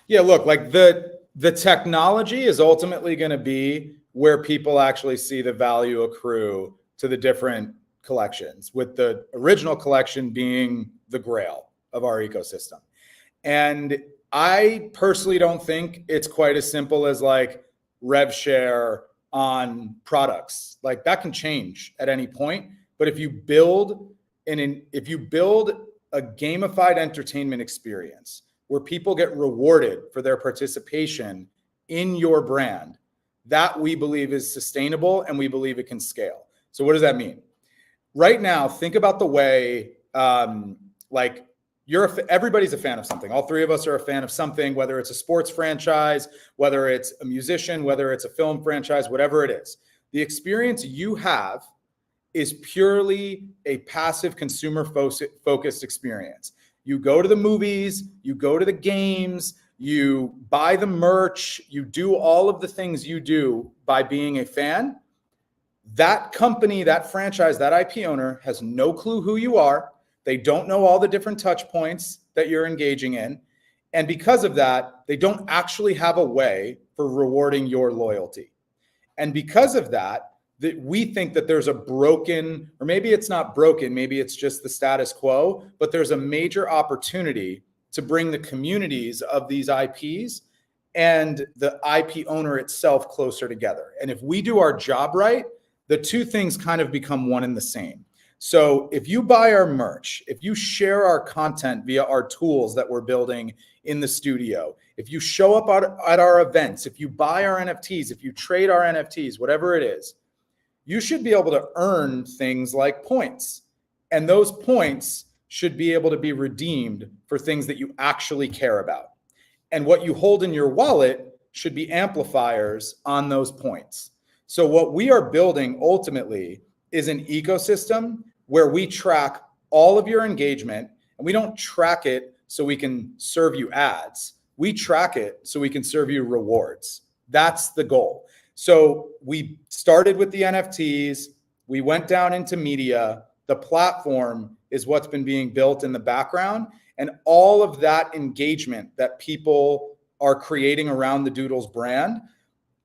Yeah, look, like the technology is ultimately going to be where people actually see the value accrue to the different collections, with the original collection being the grail of our ecosystem. And I personally don't think it's quite as simple as like rev share on products. Like that can change at any point. But if you build a gamified entertainment experience where people get rewarded for their participation in your brand, that we believe is sustainable and we believe it can scale. So what does that mean? Right now, think about the way, everybody's a fan of something. All three of us are a fan of something, whether it's a sports franchise, whether it's a musician, whether it's a film franchise, whatever it is. The experience you have is purely a passive consumer focused experience. You go to the movies, you go to the games, you buy the merch, you do all of the things you do by being a fan. That company, that franchise, that IP owner has no clue who you are. They don't know all the different touch points that you're engaging in. And because of that, they don't actually have a way for rewarding your loyalty. And because of that, we think that there's a broken, or maybe it's not broken, maybe it's just the status quo, but there's a major opportunity to bring the communities of these IPs and the IP owner itself closer together. And if we do our job right, the two things kind of become one and the same. So if you buy our merch, if you share our content via our tools that we're building in the studio, if you show up at our events, if you buy our NFTs, if you trade our NFTs, whatever it is, you should be able to earn things like points. And those points should be able to be redeemed for things that you actually care about. And what you hold in your wallet should be amplifiers on those points. So what we are building ultimately is an ecosystem where we track all of your engagement, and we don't track it so we can serve you ads. We track it so we can serve you rewards. That's the goal. So we started with the NFTs. We went down into media. The platform is what's been being built in the background. And all of that engagement that people are creating around the Doodles brand,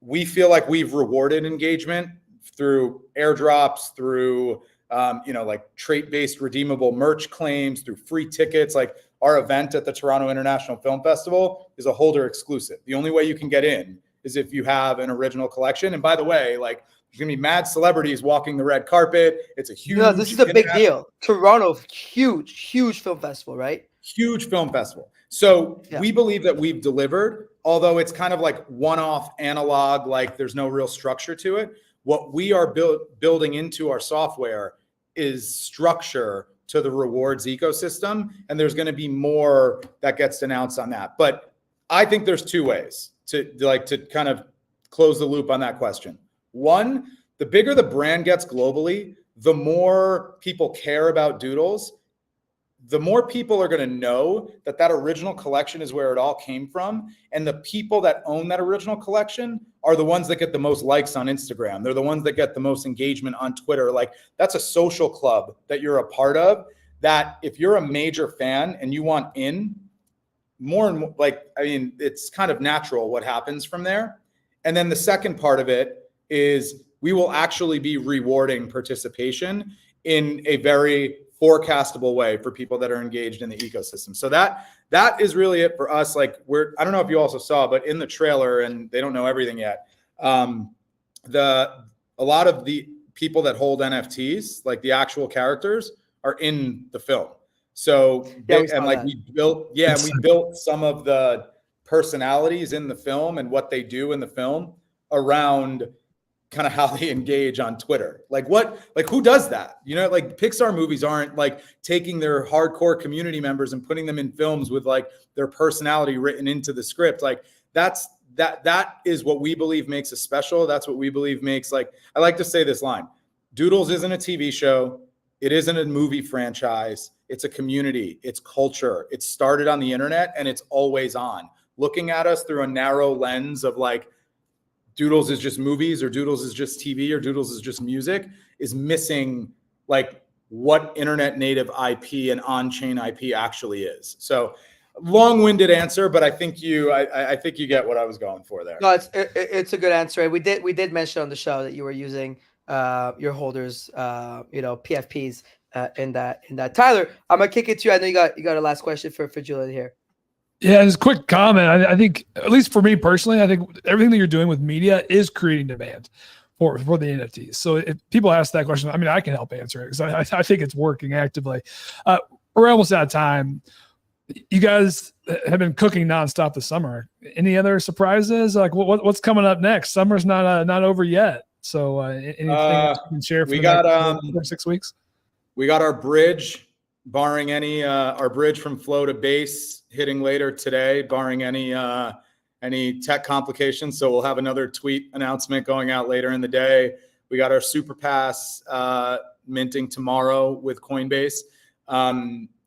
we feel like we've rewarded engagement through airdrops, through like trait-based redeemable merch claims, through free tickets. Like our event at the Toronto International Film Festival is a holder exclusive. The only way you can get in is if you have an original collection. And by the way, like there's gonna be mad celebrities walking the red carpet. It's a huge. No, this is a big deal. Toronto, huge film festival, right? Huge film festival. So we believe that we've delivered, although it's kind of like one-off analog, like there's no real structure to it. What we are building into our software is structure to the rewards ecosystem. And there's going to be more that gets announced on that. But I think there's two ways to kind of close the loop on that question. One, the bigger the brand gets globally, the more people care about Doodles, the more people are going to know that that original collection is where it all came from. And the people that own that original collection are the ones that get the most likes on Instagram. They're the ones that get the most engagement on Twitter. Like that's a social club that you're a part of, that if you're a major fan and you want in, more and more, it's kind of natural what happens from there. And then the second part of it is we will actually be rewarding participation in a very forecastable way for people that are engaged in the ecosystem. So that is really it for us. Like I don't know if you also saw, but in the trailer, and they don't know everything yet, a lot of the people that hold NFTs, like the actual characters, are in the film. So Yeah, we and saw like that. we built some of the personalities in the film and what they do in the film around kind of how they engage on Twitter. Like who does that? You know, like Pixar movies aren't like taking their hardcore community members and putting them in films with like their personality written into the script. Like that is what we believe makes us special. That's what we believe makes, like, I like to say this line: Doodles isn't a TV show. It isn't a movie franchise. It's a community. It's culture. It started on the internet and it's always on. Looking at us through a narrow lens of like, Doodles is just movies, or Doodles is just TV, or Doodles is just music, is missing like what internet native IP and on-chain IP actually is. So long-winded answer, but I think I think you get what I was going for there. No, it's a good answer. We did mention on the show that you were using your holders, PFPs in that. Tyler, I'm gonna kick it to you. I know you got a last question for Julian here. Yeah, just a quick comment. I think, at least for me personally, I think everything that you're doing with media is creating demand for the NFTs. So if people ask that question, I mean, I can help answer it because I think it's working actively. We're almost out of time. You guys have been cooking nonstop this summer. Any other surprises? Like what's coming up next? Summer's not over yet. So anything you can share for the next 6 weeks? We got our bridge, barring any our bridge from flow to base hitting later today, barring any tech complications. So we'll have another tweet announcement going out later in the day. We got our super pass minting tomorrow with Coinbase.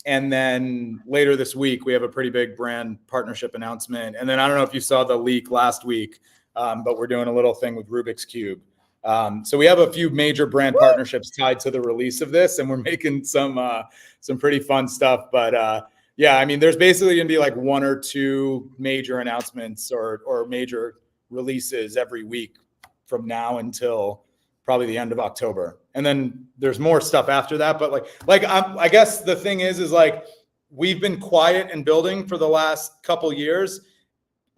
And then later this week, we have a pretty big brand partnership announcement. And then I don't know if you saw the leak last week, but we're doing a little thing with Rubik's Cube. So we have a few major brand partnerships tied to the release of this, and we're making some pretty fun stuff. But yeah, I mean, there's basically going to be like 1 or 2 major announcements or major releases every week from now until probably the end of October. And then there's more stuff after that. But I guess the thing is like, we've been quiet and building for the last couple years.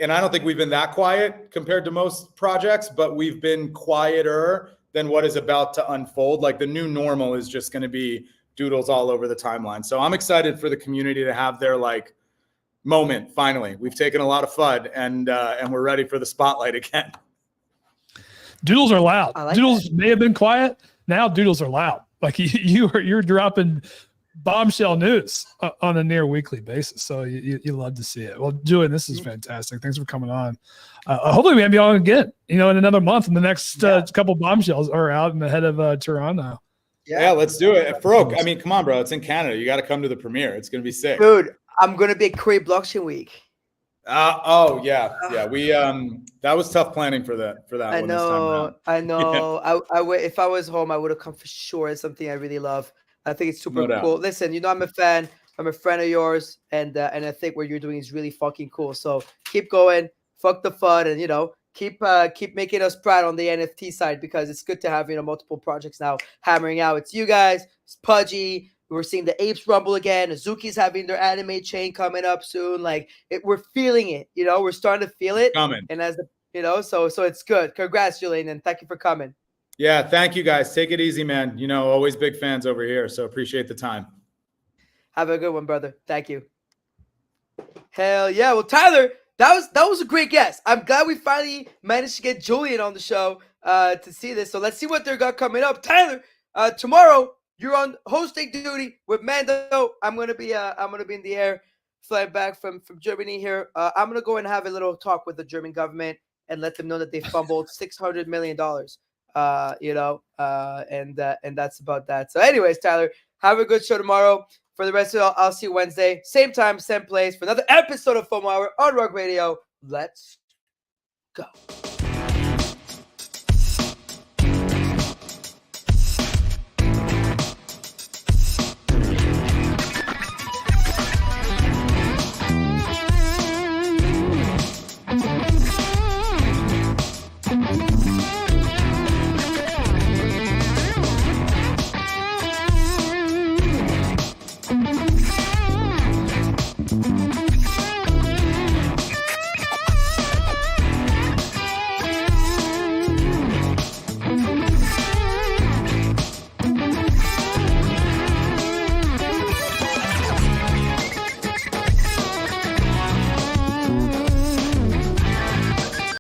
And I don't think we've been that quiet compared to most projects, but we've been quieter than what is about to unfold. Like the new normal is just going to be Doodles all over the timeline. So I'm excited for the community to have their like moment. Finally, we've taken a lot of FUD and we're ready for the spotlight again. Doodles are loud. Like Doodles may have been quiet. Now Doodles are loud. Like you're dropping bombshell news on a near weekly basis. So you love to see it. Well, Julian, this is fantastic. Thanks for coming on. Hopefully we have you on again, in another month, and the next couple bombshells are out and ahead of Toronto. Yeah, let's do it. Farouk, I mean, come on, bro. It's in Canada. You got to come to the premiere. It's going to be sick. Dude, I'm going to be at Create Blockchain Week. Yeah. We that was tough planning for that. I one know. This time around. I would, if I was home, I would have come for sure. It's something I really love. I think it's super No cool. Listen, I'm a fan. I'm a friend of yours, and I think what you're doing is really fucking cool. So keep going. Fuck the FUD, and keep making us proud on the NFT side, because it's good to have multiple projects now hammering out. It's you guys. It's Pudgy. We're seeing the apes rumble again. Azuki's having their anime chain coming up soon. Like we're feeling it. We're starting to feel it. Coming. And as so it's good. Congrats, Julian, and thank you for coming. Yeah, thank you guys. Take it easy, man. Always big fans over here, so appreciate the time. Have a good one, brother. Thank you. Hell yeah. Well, Tyler, that was a great guest. I'm glad we finally managed to get Julian on the show to see this. So let's see what they got coming up. Tyler, tomorrow you're on hosting duty with Mando. I'm gonna be in the air, flying back from Germany here. I'm gonna go and have a little talk with the German government and let them know that they fumbled $600 million. And that's about that. So anyways, Tyler, have a good show tomorrow. For the rest of it, I'll see you Wednesday. Same time, same place for another episode of Fomo Hour on Rug Radio. Let's go.